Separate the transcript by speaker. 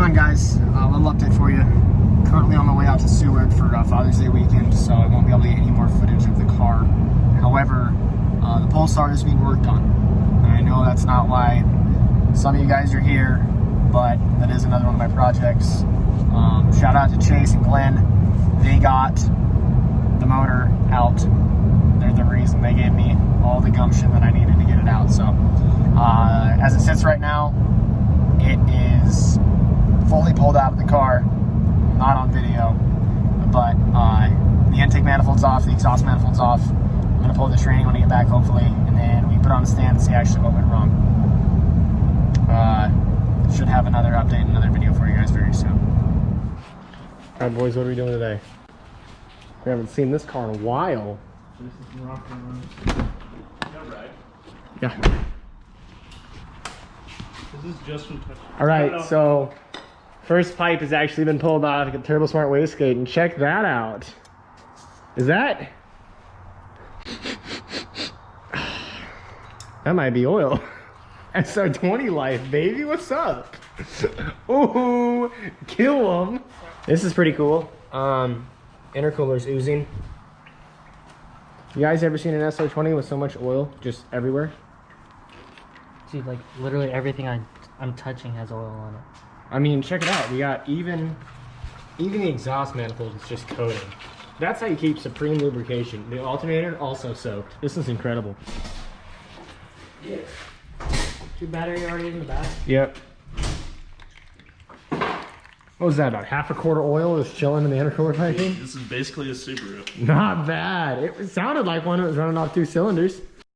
Speaker 1: on, guys? A little update for you. Currently on the way out to Seward for Father's Day weekend, so I won't be able to get any more footage of the car. However, the Pulsar is being worked on. I know that's not why some of you guys are here, but that is another one of my projects. Shout out to Chase and Glenn. They got the motor out. They're the reason they gave me all the gumption that I needed to get it out. So as it sits right now, it is fully pulled out of the car, not on video, but the intake manifold's off, the exhaust manifold's off. I'm gonna pull the training when I get back, hopefully, and then we put it on the stand and see actually what went wrong. Should have another update, another video for you guys very soon. All right, boys, what are we doing today? We haven't seen this car in a while.
Speaker 2: This is rock and yeah, right.
Speaker 1: Yeah.
Speaker 2: This is just from touch.
Speaker 1: All right, so first pipe has actually been pulled off. Get Turbo Smart wastegate, and check that out. Is that? That might be oil. SR20 life, baby. What's up? Ooh, kill them. This is pretty cool. Intercooler's oozing. You guys ever seen an SR20 with so much oil just everywhere?
Speaker 3: Dude, like literally everything I'm touching has oil on it.
Speaker 1: I mean, check it out. We got even the exhaust manifold is just coating. That's how you keep supreme lubrication. The alternator also soaked. This is incredible.
Speaker 3: Yeah. Your battery already in the back?
Speaker 1: Yep. What was that, about half a quart of oil was chilling in the intercooler piping?
Speaker 2: This is basically a Subaru.
Speaker 1: Not bad. It sounded like one that was running off 2 cylinders.